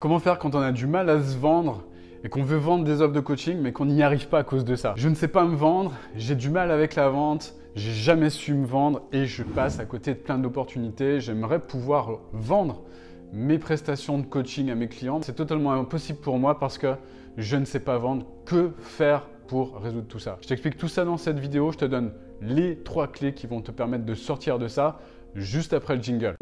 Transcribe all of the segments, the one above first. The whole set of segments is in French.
Comment faire quand on a du mal à se vendre et qu'on veut vendre des offres de coaching mais qu'on n'y arrive pas à cause de ça? Je ne sais pas me vendre, j'ai du mal avec la vente, j'ai jamais su me vendre et je passe à côté de plein d'opportunités. J'aimerais pouvoir vendre mes prestations de coaching à mes clients. C'est totalement impossible pour moi parce que je ne sais pas vendre. Que faire pour résoudre tout ça? Je t'explique tout ça dans cette vidéo. Je te donne les 3 clés qui vont te permettre de sortir de ça juste après le jingle.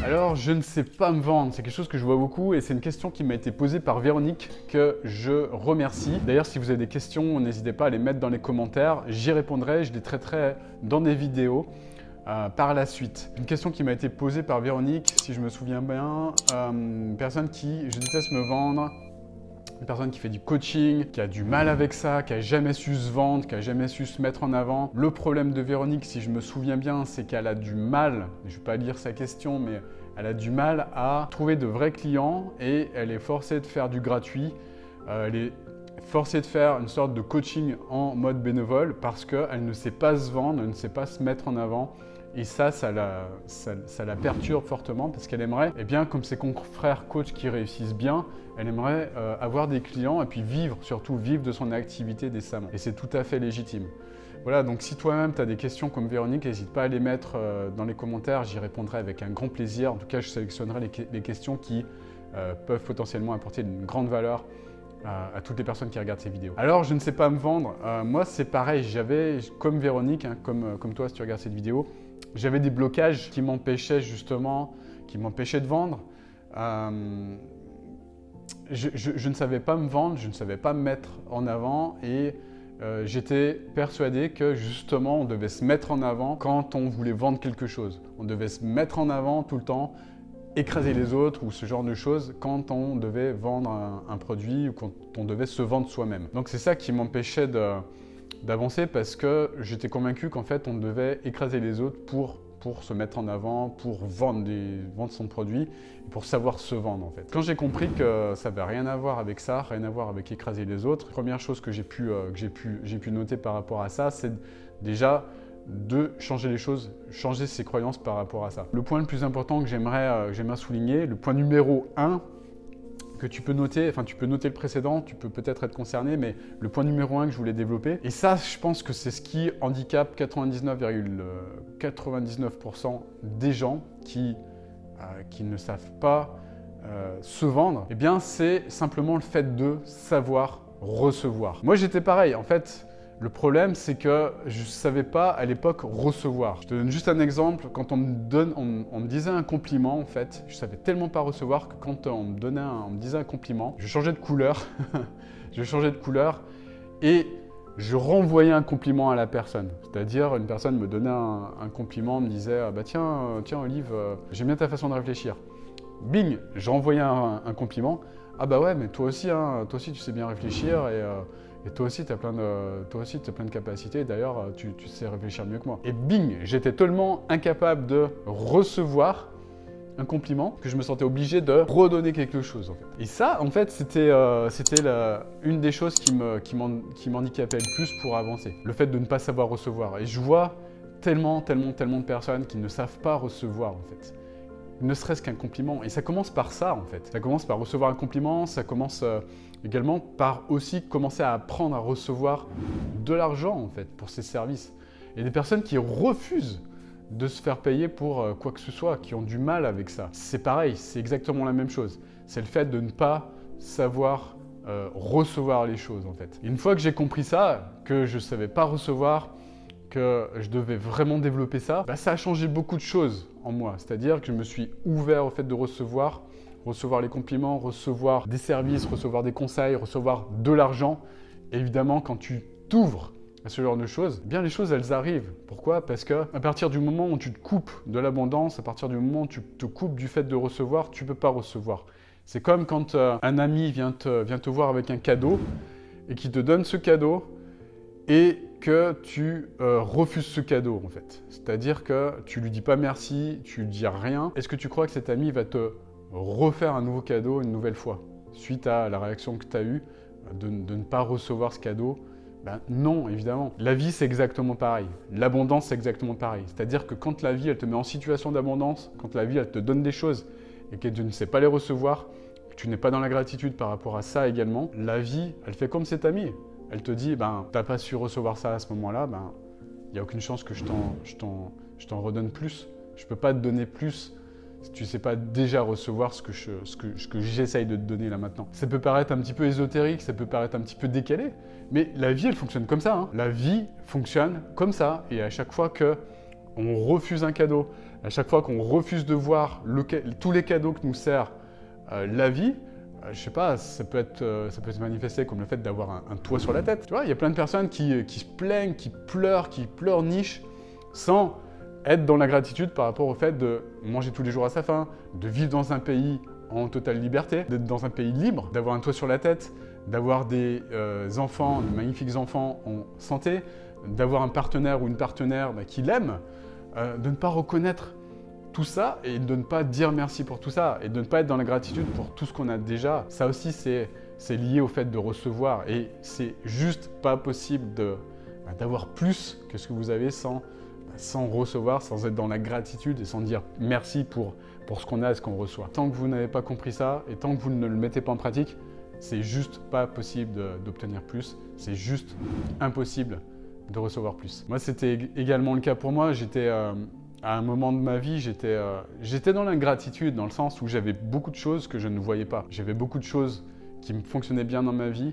Alors, je ne sais pas me vendre, c'est quelque chose que je vois beaucoup et c'est une question qui m'a été posée par Véronique que je remercie. D'ailleurs, si vous avez des questions, n'hésitez pas à les mettre dans les commentaires, j'y répondrai, je les traiterai dans des vidéos par la suite. Une question qui m'a été posée par Véronique, si je me souviens bien, une personne qui, je déteste me vendre, une personne qui fait du coaching, qui a du mal avec ça, qui a jamais su se vendre, qui a jamais su se mettre en avant. Le problème de Véronique, si je me souviens bien, c'est qu'elle a du mal, je ne vais pas lire sa question, mais elle a du mal à trouver de vrais clients et elle est forcée de faire du gratuit. Elle est forcée de faire une sorte de coaching en mode bénévole parce qu'elle ne sait pas se vendre, elle ne sait pas se mettre en avant. Et ça la perturbe fortement parce qu'elle aimerait, eh bien, comme ses confrères coachs qui réussissent bien, elle aimerait avoir des clients et puis vivre, surtout vivre de son activité décemment. Et c'est tout à fait légitime. Voilà, donc si toi-même tu as des questions comme Véronique, n'hésite pas à les mettre dans les commentaires, j'y répondrai avec un grand plaisir. En tout cas, je sélectionnerai les questions qui peuvent potentiellement apporter une grande valeur à toutes les personnes qui regardent ces vidéos. Alors, je ne sais pas me vendre. Moi, c'est pareil, j'avais, comme Véronique, hein, comme toi si tu regardes cette vidéo, j'avais des blocages qui m'empêchaient justement, qui m'empêchaient de vendre. Je ne savais pas me vendre, je ne savais pas me mettre en avant et j'étais persuadé que justement on devait se mettre en avant quand on voulait vendre quelque chose. On devait se mettre en avant tout le temps, écraser les autres ou ce genre de choses quand on devait vendre un produit ou quand on devait se vendre soi-même. Donc c'est ça qui m'empêchait d'avancer parce que j'étais convaincu qu'en fait on devait écraser les autres pour se mettre en avant, pour vendre son produit, pour savoir se vendre en fait. Quand j'ai compris que ça n'avait rien à voir avec ça, rien à voir avec écraser les autres, première chose que j'ai pu noter par rapport à ça, c'est déjà de changer les choses, changer ses croyances par rapport à ça. Le point le plus important que j'aimerais souligner, le point numéro 1, que tu peux noter, enfin tu peux noter le précédent, tu peux peut-être être concerné, mais le point numéro 1 que je voulais développer, et ça je pense que c'est ce qui handicape 99,99% des gens qui ne savent pas se vendre, eh bien c'est simplement le fait de savoir recevoir. Moi j'étais pareil, en fait. Le problème, c'est que je ne savais pas à l'époque recevoir. Je te donne juste un exemple. Quand on me disait un compliment, en fait, je ne savais tellement pas recevoir que quand on me disait un compliment, je changeais de couleur. Je changeais de couleur et je renvoyais un compliment à la personne. C'est-à-dire, une personne me donnait un compliment, me disait bah tiens Olive, j'aime bien ta façon de réfléchir. Bing, je renvoyais un compliment. Ah bah ouais, mais toi aussi tu sais bien réfléchir et toi aussi tu as plein de capacités. D'ailleurs, tu sais réfléchir mieux que moi. Et bing, j'étais tellement incapable de recevoir un compliment que je me sentais obligé de redonner quelque chose en fait. Et ça, en fait, c'était une des choses qui m'handicapait le plus pour avancer. Le fait de ne pas savoir recevoir. Et je vois tellement de personnes qui ne savent pas recevoir en fait. Ne serait-ce qu'un compliment. Et ça commence par ça, en fait. Ça commence par recevoir un compliment, ça commence également par aussi commencer à apprendre à recevoir de l'argent, en fait, pour ses services. Il y a des personnes qui refusent de se faire payer pour quoi que ce soit, qui ont du mal avec ça. C'est pareil, c'est exactement la même chose. C'est le fait de ne pas savoir recevoir les choses, en fait. Et une fois que j'ai compris ça, que je ne savais pas recevoir, que je devais vraiment développer ça, bah ça a changé beaucoup de choses en moi. C'est-à-dire que je me suis ouvert au fait de recevoir les compliments, recevoir des services, recevoir des conseils, recevoir de l'argent. Évidemment, quand tu t'ouvres à ce genre de choses, eh bien les choses elles arrivent. Pourquoi? Parce que à partir du moment où tu te coupes de l'abondance, à partir du moment où tu te coupes du fait de recevoir, tu ne peux pas recevoir. C'est comme quand un ami vient te voir avec un cadeau et qui te donne ce cadeau et que tu refuses ce cadeau en fait. C'est-à-dire que tu lui dis pas merci, tu lui dis rien. Est-ce que tu crois que cet ami va te refaire un nouveau cadeau une nouvelle fois suite à la réaction que tu as eue de ne pas recevoir ce cadeau Ben non, évidemment. La vie, c'est exactement pareil. L'abondance, c'est exactement pareil. C'est-à-dire que quand la vie, elle te met en situation d'abondance, quand la vie, elle te donne des choses et que tu ne sais pas les recevoir, que tu n'es pas dans la gratitude par rapport à ça également, la vie, elle fait comme cet ami. Elle te dit, ben, t'as pas su recevoir ça à ce moment-là, ben, il n'y a aucune chance que je t'en redonne plus. Je peux pas te donner plus si tu ne sais pas déjà recevoir ce que j'essaye de te donner là maintenant. Ça peut paraître un petit peu ésotérique, ça peut paraître un petit peu décalé, mais la vie, elle fonctionne comme ça. Hein. La vie fonctionne comme ça. Et à chaque fois qu'on refuse un cadeau, à chaque fois qu'on refuse de voir tous les cadeaux que nous sert la vie, je sais pas, ça peut se manifester comme le fait d'avoir un toit sur la tête. Tu vois, il y a plein de personnes qui se plaignent, qui pleurnichent sans être dans la gratitude par rapport au fait de manger tous les jours à sa faim, de vivre dans un pays en totale liberté, d'être dans un pays libre, d'avoir un toit sur la tête, d'avoir des enfants, de magnifiques enfants en santé, d'avoir un partenaire ou une partenaire qui l'aime, de ne pas reconnaître tout ça et de ne pas dire merci pour tout ça et de ne pas être dans la gratitude pour tout ce qu'on a déjà. Ça aussi, c'est lié au fait de recevoir et c'est juste pas possible d'avoir plus que ce que vous avez sans recevoir, sans être dans la gratitude et sans dire merci pour ce qu'on a et ce qu'on reçoit. Tant que vous n'avez pas compris ça et tant que vous ne le mettez pas en pratique, c'est juste pas possible d'obtenir plus, c'est juste impossible de recevoir plus. Moi, c'était également le cas pour moi. J'étais à un moment de ma vie, j'étais dans l'ingratitude, dans le sens où j'avais beaucoup de choses que je ne voyais pas. J'avais beaucoup de choses qui me fonctionnaient bien dans ma vie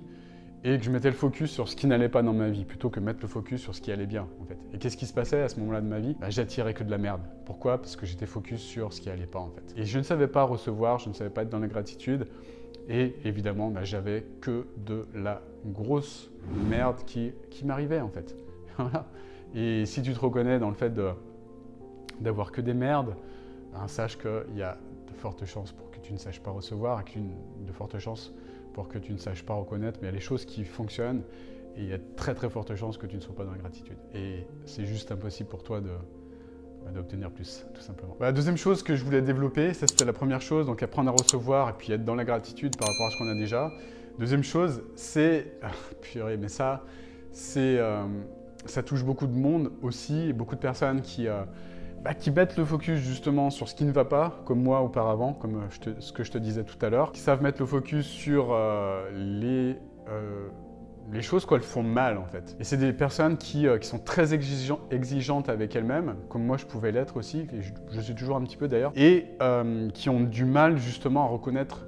et que je mettais le focus sur ce qui n'allait pas dans ma vie, plutôt que mettre le focus sur ce qui allait bien, en fait. Et qu'est-ce qui se passait à ce moment-là de ma vie? J'attirais que de la merde. Pourquoi? Parce que j'étais focus sur ce qui allait pas, en fait. Et je ne savais pas recevoir, je ne savais pas être dans la gratitude. Et évidemment, j'avais que de la grosse merde qui m'arrivait, en fait. Voilà. Et si tu te reconnais dans le fait d'avoir que des merdes, sache qu'il y a de fortes chances pour que tu ne saches pas recevoir et de fortes chances pour que tu ne saches pas reconnaître, mais il y a des choses qui fonctionnent et il y a très très fortes chances que tu ne sois pas dans la gratitude. Et c'est juste impossible pour toi d'obtenir plus, tout simplement. La deuxième chose que je voulais développer, ça c'était la première chose, donc apprendre à recevoir et puis être dans la gratitude par rapport à ce qu'on a déjà. Deuxième chose, c'est... purée, mais ça touche beaucoup de monde aussi, et beaucoup de personnes qui mettent le focus justement sur ce qui ne va pas, comme moi auparavant, comme ce que je te disais tout à l'heure, qui savent mettre le focus sur les choses qu'elles font mal en fait. Et c'est des personnes qui sont très exigeantes avec elles-mêmes, comme moi je pouvais l'être aussi, et je suis toujours un petit peu d'ailleurs, et qui ont du mal justement à reconnaître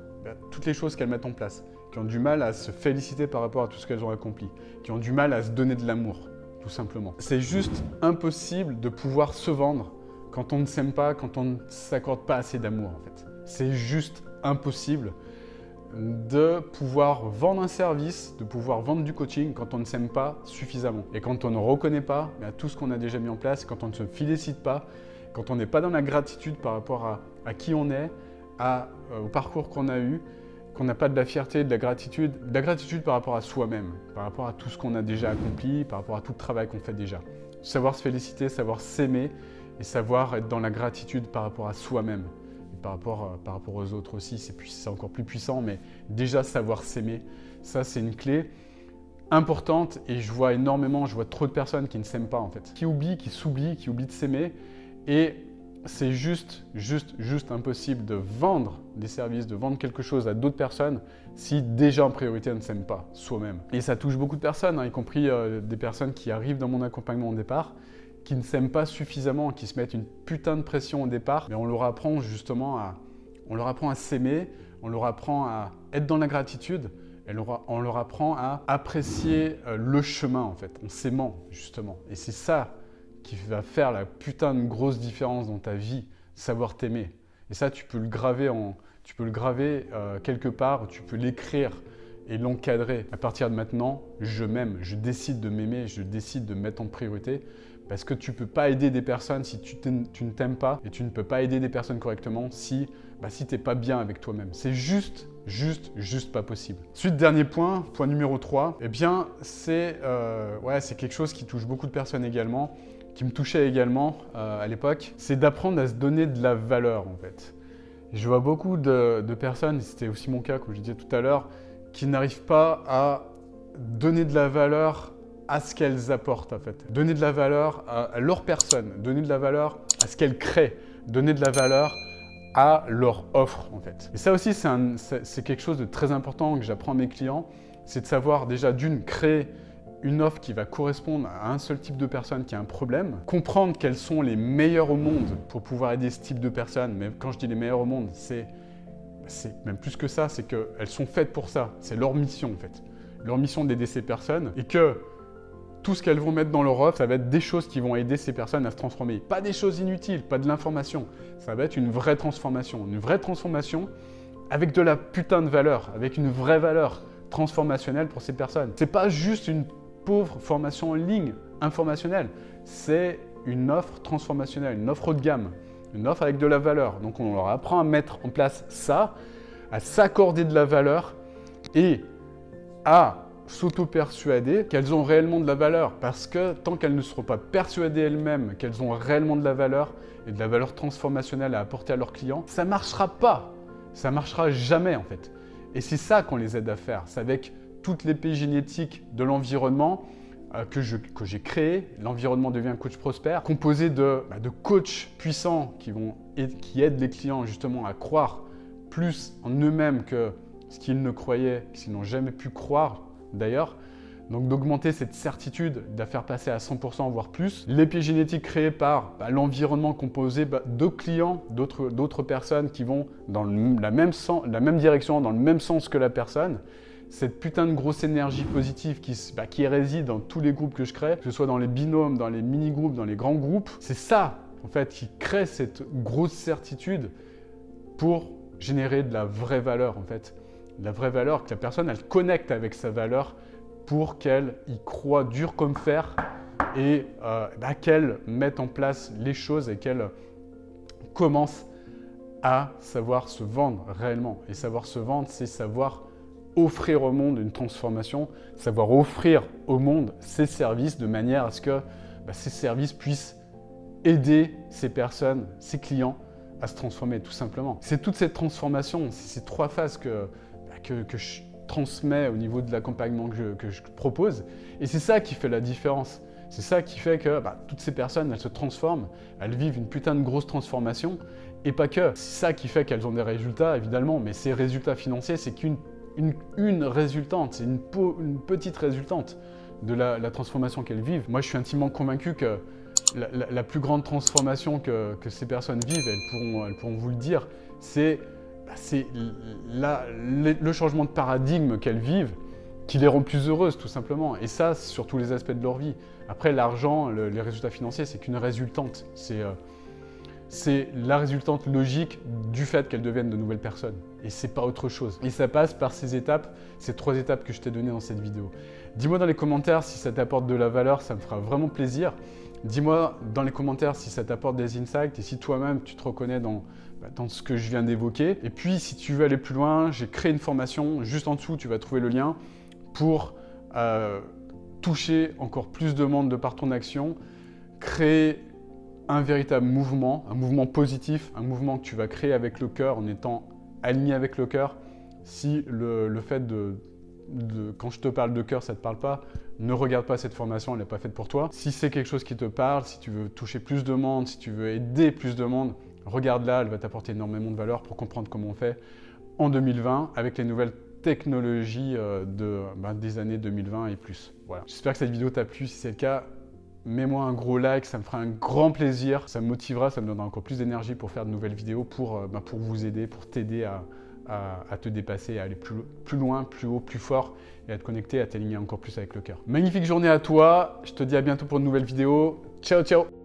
toutes les choses qu'elles mettent en place, qui ont du mal à se féliciter par rapport à tout ce qu'elles ont accompli, qui ont du mal à se donner de l'amour, tout simplement. C'est juste impossible de pouvoir se vendre quand on ne s'aime pas, quand on ne s'accorde pas assez d'amour en fait. C'est juste impossible de pouvoir vendre un service, de pouvoir vendre du coaching quand on ne s'aime pas suffisamment. Et quand on ne reconnaît pas tout ce qu'on a déjà mis en place, quand on ne se félicite pas, quand on n'est pas dans la gratitude par rapport à qui on est, au parcours qu'on a eu, qu'on n'a pas de la fierté, de la gratitude par rapport à soi-même, par rapport à tout ce qu'on a déjà accompli, par rapport à tout le travail qu'on fait déjà. Savoir se féliciter, savoir s'aimer et savoir être dans la gratitude par rapport à soi-même. Par rapport aux autres aussi, c'est encore plus puissant, mais déjà savoir s'aimer, ça c'est une clé importante et je vois trop de personnes qui ne s'aiment pas en fait, qui oublient, qui s'oublient, qui oublient de s'aimer et c'est juste impossible de vendre des services, de vendre quelque chose à d'autres personnes si déjà en priorité on ne s'aime pas soi-même. Et ça touche beaucoup de personnes, y compris des personnes qui arrivent dans mon accompagnement au départ, qui ne s'aiment pas suffisamment, qui se mettent une putain de pression au départ, mais on leur apprend justement à s'aimer, on leur apprend à être dans la gratitude, et on leur apprend à apprécier le chemin en fait, en s'aimant justement. Et c'est ça qui va faire la putain de grosse différence dans ta vie, savoir t'aimer. Et ça, tu peux le graver quelque part, tu peux l'écrire et l'encadrer. À partir de maintenant, je m'aime, je décide de m'aimer, je décide de me mettre en priorité. Parce que tu ne peux pas aider des personnes si tu ne t'aimes pas et tu ne peux pas aider des personnes correctement si tu n'es pas bien avec toi-même. C'est juste pas possible. Ensuite, dernier point numéro 3, eh bien, c'est quelque chose qui touche beaucoup de personnes également, qui me touchait également à l'époque, c'est d'apprendre à se donner de la valeur en fait. Je vois beaucoup de personnes, et c'était aussi mon cas comme je disais tout à l'heure, qui n'arrivent pas à donner de la valeur à ce qu'elles apportent en fait. Donner de la valeur à leur personne, donner de la valeur à ce qu'elles créent, donner de la valeur à leur offre en fait. Et ça aussi, c'est quelque chose de très important que j'apprends à mes clients, c'est de savoir déjà d'une, créer une offre qui va correspondre à un seul type de personne qui a un problème, comprendre quels sont les meilleurs au monde pour pouvoir aider ce type de personnes, mais quand je dis les meilleurs au monde, c'est même plus que ça, c'est qu'elles sont faites pour ça, c'est leur mission en fait. Leur mission d'aider ces personnes et que tout ce qu'elles vont mettre dans leur offre, ça va être des choses qui vont aider ces personnes à se transformer. Pas des choses inutiles, pas de l'information. Ça va être une vraie transformation avec de la putain de valeur, avec une vraie valeur transformationnelle pour ces personnes. C'est pas juste une pauvre formation en ligne informationnelle, c'est une offre transformationnelle, une offre haut de gamme, une offre avec de la valeur. Donc on leur apprend à mettre en place ça, à s'accorder de la valeur et à s'auto-persuader qu'elles ont réellement de la valeur. Parce que tant qu'elles ne seront pas persuadées elles-mêmes qu'elles ont réellement de la valeur et de la valeur transformationnelle à apporter à leurs clients, ça ne marchera pas. Ça ne marchera jamais en fait. Et c'est ça qu'on les aide à faire. C'est avec toute l'épigénétique de l'environnement que j'ai créé. L'environnement devient coach prospère, composé de coachs puissants qui aident les clients justement à croire plus en eux-mêmes que ce qu'ils ne croyaient, qu'ils n'ont jamais pu croire d'ailleurs. Donc d'augmenter cette certitude, de la faire passer à 100% voire plus. L'épigénétique créée par l'environnement composé de clients, d'autres personnes qui vont dans la même direction, dans le même sens que la personne. Cette putain de grosse énergie positive qui réside dans tous les groupes que je crée, que ce soit dans les binômes, dans les mini-groupes, dans les grands groupes, c'est ça en fait qui crée cette grosse certitude pour générer de la vraie valeur en fait. De la vraie valeur, que la personne elle connecte avec sa valeur pour qu'elle y croit dur comme fer et qu'elle mette en place les choses et qu'elle commence à savoir se vendre réellement. Et savoir se vendre, c'est savoir offrir au monde une transformation, savoir offrir au monde ses services de manière à ce que ces services puissent aider ces personnes, ces clients à se transformer tout simplement. C'est toute cette transformation, c'est ces trois phases que je transmets au niveau de l'accompagnement que je propose et c'est ça qui fait la différence. C'est ça qui fait que toutes ces personnes, elles se transforment, elles vivent une putain de grosse transformation et pas que. C'est ça qui fait qu'elles ont des résultats évidemment, mais ces résultats financiers, c'est qu'une résultante, c'est une petite résultante de la transformation qu'elles vivent. Moi, je suis intimement convaincu que la plus grande transformation que ces personnes vivent, elles pourront vous le dire, c'est le changement de paradigme qu'elles vivent qui les rend plus heureuses, tout simplement. Et ça, sur tous les aspects de leur vie. Après, l'argent, les résultats financiers, c'est qu'une résultante. C'est la résultante logique du fait qu'elles deviennent de nouvelles personnes. Et c'est pas autre chose. Et ça passe par ces étapes, ces trois étapes que je t'ai données dans cette vidéo. Dis-moi dans les commentaires si ça t'apporte de la valeur, ça me fera vraiment plaisir. Dis-moi dans les commentaires si ça t'apporte des insights et si toi-même tu te reconnais dans ce que je viens d'évoquer. Et puis si tu veux aller plus loin, j'ai créé une formation, juste en dessous tu vas trouver le lien pour toucher encore plus de monde de par ton action, créer un véritable mouvement, un mouvement positif, un mouvement que tu vas créer avec le cœur en étant aligné avec le cœur. Si le fait quand je te parle de cœur, ça ne te parle pas, ne regarde pas cette formation, elle n'est pas faite pour toi. Si c'est quelque chose qui te parle, si tu veux toucher plus de monde, si tu veux aider plus de monde, regarde-la, elle va t'apporter énormément de valeur pour comprendre comment on fait en 2020 avec les nouvelles technologies des années 2020 et plus. Voilà. J'espère que cette vidéo t'a plu. Si c'est le cas, mets-moi un gros like, ça me fera un grand plaisir. Ça me motivera, ça me donnera encore plus d'énergie pour faire de nouvelles vidéos, pour vous aider, pour t'aider à te dépasser, à aller plus loin, plus haut, plus fort et à te connecter, à t'aligner encore plus avec le cœur. Magnifique journée à toi. Je te dis à bientôt pour une nouvelle vidéo. Ciao, ciao!